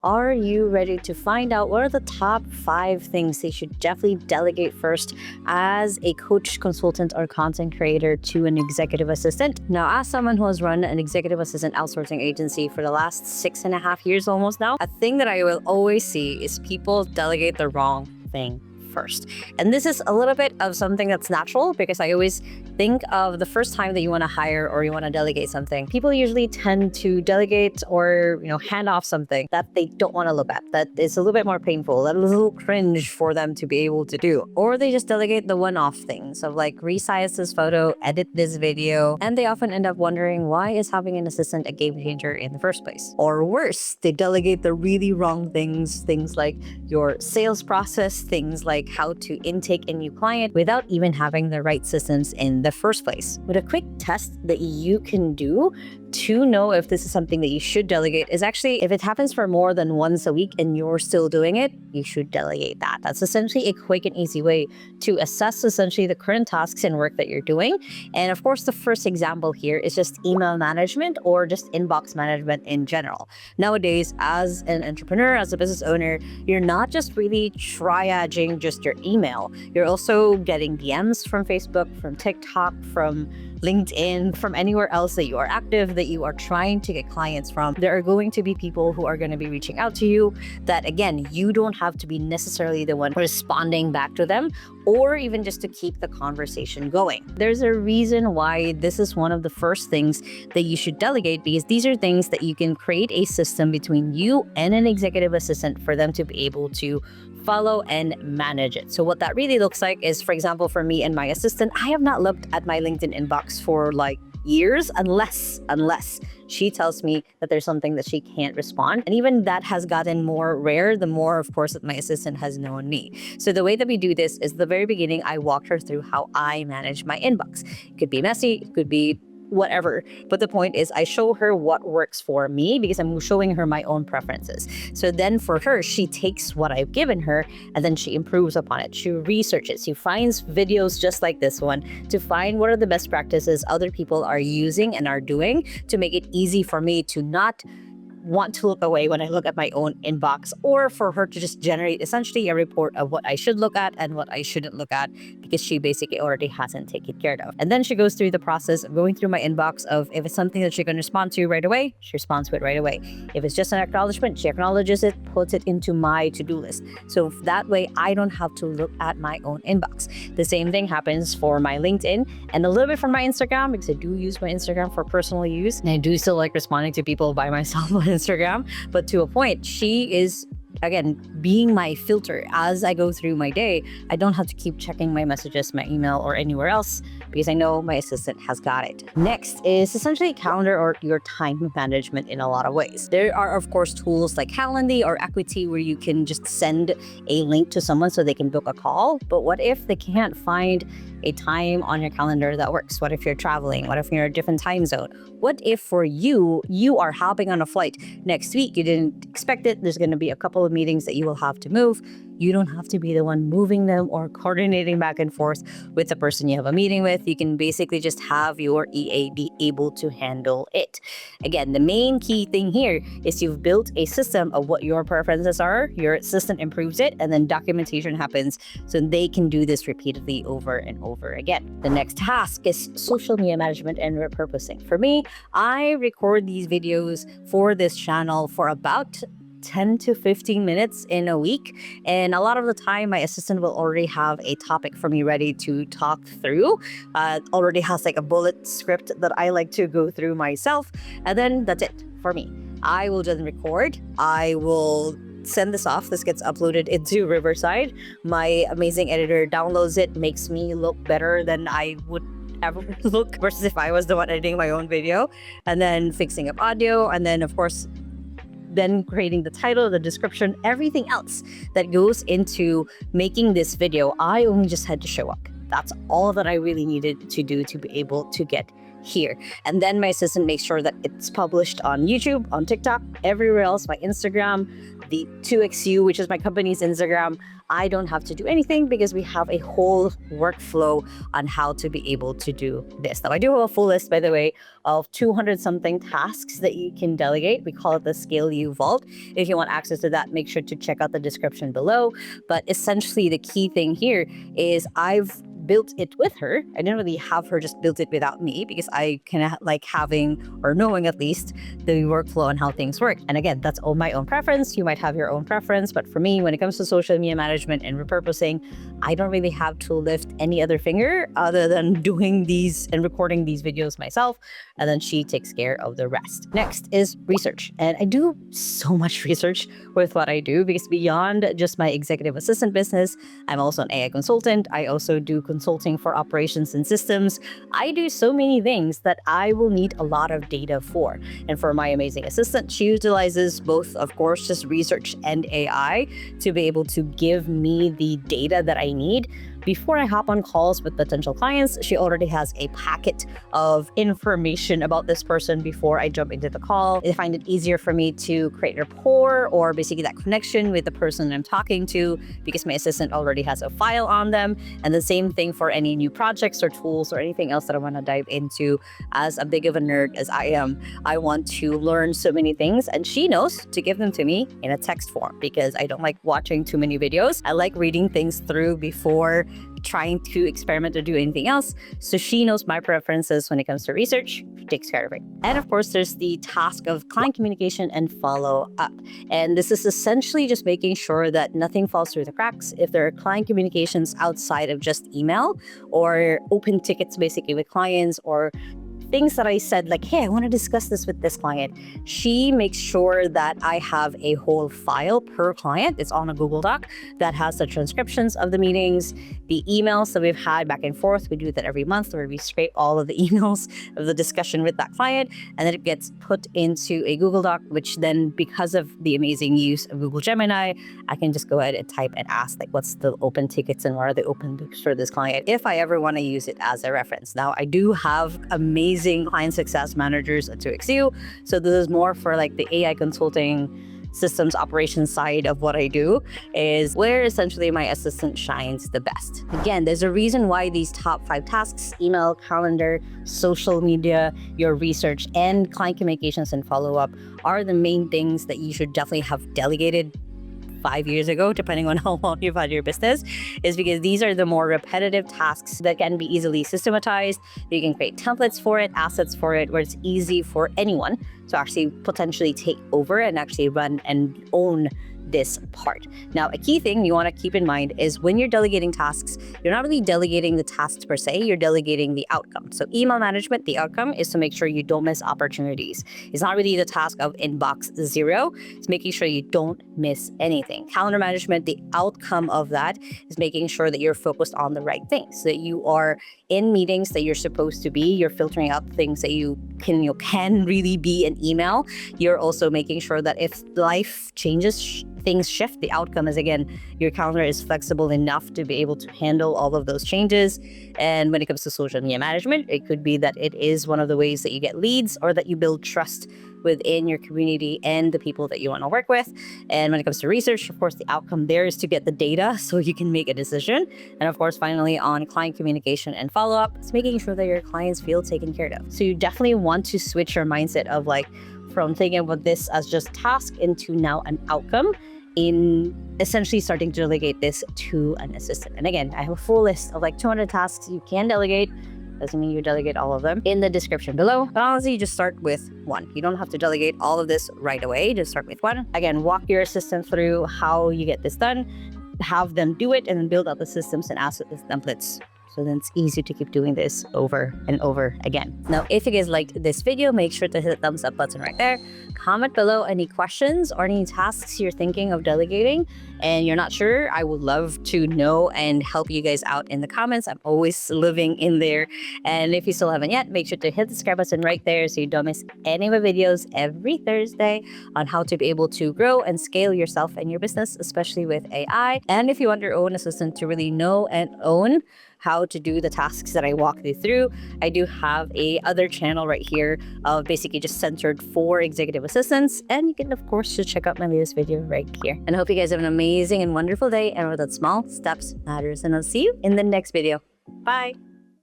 Are you ready to find out what are the top 5 things they should definitely delegate first as a coach, consultant, or content creator to an executive assistant? Now, as someone who has run an executive assistant outsourcing agency for the last 6.5 years almost now, a thing that I will always see is people delegate the wrong thing first. And this is a little bit of something that's natural because I always think of the first time that you want to hire or you want to delegate something. People usually tend to delegate or, hand off something that they don't want to look at, that is a little bit more painful, that is a little cringe for them to be able to do. Or they just delegate the one-off things of like resize this photo, edit this video, and they often end up wondering why is having an assistant a game changer in the first place? Or worse, they delegate the really wrong things like your sales process, things like how to intake a new client without even having the right systems in the first place. But a quick test that you can do to know if this is something that you should delegate is actually if it happens for more than once a week and you're still doing it, you should delegate that. That's essentially a quick and easy way to assess essentially the current tasks and work that you're doing. And of course, the first example here is just email management or just inbox management in general. Nowadays, as an entrepreneur, as a business owner, you're not just really triaging just your email. You're also getting DMs from Facebook, from TikTok, from LinkedIn, from anywhere else that you are active, that you are trying to get clients from. There are going to be people who are going to be reaching out to you that, again, you don't have to be necessarily the one responding back to them or even just to keep the conversation going. There's a reason why this is one of the first things that you should delegate, because these are things that you can create a system between you and an executive assistant for them to be able to follow and manage it. So what that really looks like is, for example, for me and my assistant, I have not looked at my LinkedIn inbox for like years unless she tells me that there's something that she can't respond. And even that has gotten more rare, the more, of course, that my assistant has known me. So the way that we do this is the very beginning, I walked her through how I manage my inbox. It could be messy, it could be whatever. But the point is I show her what works for me because I'm showing her my own preferences. So then for her, she takes what I've given her and then she improves upon it. She researches, she finds videos just like this one to find what are the best practices other people are using and are doing to make it easy for me to not want to look away when I look at my own inbox, or for her to just generate essentially a report of what I should look at and what I shouldn't look at because she basically already hasn't taken care of. And then she goes through the process of going through my inbox of if it's something that she can respond to right away, she responds to it right away. If it's just an acknowledgement, she acknowledges it, puts it into my to-do list. So that way I don't have to look at my own inbox. The same thing happens for my LinkedIn and a little bit for my Instagram because I do use my Instagram for personal use and I do still like responding to people by myself on Instagram, but to a point, she is again being my filter as I go through my day. I don't have to keep checking my messages, my email, or anywhere else because I know my assistant has got it. Next is essentially calendar or your time management in a lot of ways. There are, of course, tools like Calendly or Equity where you can just send a link to someone so they can book a call. But what if they can't find a time on your calendar that works? What if you're traveling? What if you're in a different time zone? What if for you are hopping on a flight next week? You didn't expect it. There's going to be a couple of meetings that you will have to move. You don't have to be the one moving them or coordinating back and forth with the person you have a meeting with. You can basically just have your EA be able to handle it. Again, the main key thing here is you've built a system of what your preferences are, your assistant improves it, and then documentation happens so they can do this repeatedly over and over again. The next task is social media management and repurposing. For me, I record these videos for this channel for about 10 to 15 minutes in a week. And a lot of the time, my assistant will already have a topic for me ready to talk through. Already has like a bullet script that I like to go through myself. And then that's it for me. I will then record. I will send this off. This gets uploaded into Riverside. My amazing editor downloads it, makes me look better than I would ever look versus if I was the one editing my own video, and then fixing up audio, and then of course then creating the title, the description, everything else that goes into making this video. I only just had to show up. That's all that I really needed to do to be able to get here. And then my assistant makes sure that it's published on YouTube, on TikTok, everywhere else, my Instagram, the 2XU, which is my company's Instagram. I don't have to do anything because we have a whole workflow on how to be able to do this. Now, I do have a full list, by the way, of 200 something tasks that you can delegate. We call it the Scale You Vault. If you want access to that, make sure to check out the description below. But essentially, the key thing here is I've built it with her. I didn't really have her just build it without me because I kind of like having or knowing at least the workflow and how things work. And again, that's all my own preference. You might have your own preference, but for me, when it comes to social media management and repurposing, I don't really have to lift any other finger other than doing these and recording these videos myself. And then she takes care of the rest. Next is research. And I do so much research with what I do because beyond just my executive assistant business, I'm also an AI consultant. I also do consulting for operations and systems. I do so many things that I will need a lot of data for. And for my amazing assistant, she utilizes both, of course, just research and AI to be able to give me the data that I need. Before I hop on calls with potential clients, she already has a packet of information about this person before I jump into the call. I find it easier for me to create rapport or basically that connection with the person I'm talking to because my assistant already has a file on them. And the same thing for any new projects or tools or anything else that I want to dive into. As a big of a nerd as I am, I want to learn so many things, and she knows to give them to me in a text form because I don't like watching too many videos. I like reading things through before trying to experiment or do anything else. So she knows my preferences when it comes to research. She takes care of it. And of course, there's the task of client communication and follow up. And this is essentially just making sure that nothing falls through the cracks. If there are client communications outside of just email or open tickets basically with clients or things that I said like, hey, I want to discuss this with this client. She makes sure that I have a whole file per client. It's on a Google Doc that has the transcriptions of the meetings, the emails that we've had back and forth. We do that every month where we scrape all of the emails of the discussion with that client, and then it gets put into a Google Doc, which then, because of the amazing use of Google Gemini, I can just go ahead and type and ask like, what's the open tickets and what are the open books for this client if I ever want to use it as a reference. Now, I do have amazing client success managers at 2XU. So this is more for like the AI consulting systems operations side of what I do, is where essentially my assistant shines the best. Again, there's a reason why these top 5 tasks, email, calendar, social media, your research, and client communications and follow-up are the main things that you should definitely have delegated 5 years ago, depending on how long you've had your business, is because these are the more repetitive tasks that can be easily systematized. You can create templates for it, assets for it, where it's easy for anyone to actually potentially take over and actually run and own this part. Now, a key thing you want to keep in mind is when you're delegating tasks, you're not really delegating the tasks per se, you're delegating the outcome. So email management, the outcome is to make sure you don't miss opportunities. It's not really the task of inbox 0, it's making sure you don't miss anything. Calendar management, the outcome of that is making sure that you're focused on the right things, that you are in meetings that you're supposed to be, you're filtering out things that you can really be an email. You're also making sure that if life changes, things shift, the outcome is, again, your calendar is flexible enough to be able to handle all of those changes. And when it comes to social media management, it could be that it is one of the ways that you get leads or that you build trust within your community and the people that you want to work with. And when it comes to research, of course, the outcome there is to get the data so you can make a decision. And of course, finally, on client communication and follow-up, it's making sure that your clients feel taken care of. So you definitely want to switch your mindset of like, from thinking about this as just task into now an outcome, in essentially starting to delegate this to an assistant. And again, I have a full list of like 200 tasks you can delegate. Doesn't mean you delegate all of them in the description below. But honestly, just start with one. You don't have to delegate all of this right away. Just start with one. Again, walk your assistant through how you get this done, have them do it, and then build out the systems and asset templates. So then it's easy to keep doing this over and over again. Now, if you guys liked this video, make sure to hit the thumbs up button right there. comment below any questions or any tasks you're thinking of delegating and you're not sure. I would love to know and help you guys out in the comments. I'm always living in there. And if you still haven't yet, make sure to hit the subscribe button right there so you don't miss any of my videos every Thursday on how to be able to grow and scale yourself and your business, especially with AI. And if you want your own assistant to really know and own how to do the tasks that I walk you through, I do have a other channel right here of basically just centered for executive assistants. And you can, of course, just check out my latest video right here. And I hope you guys have an amazing and wonderful day. And with that, small steps matters. And I'll see you in the next video. Bye.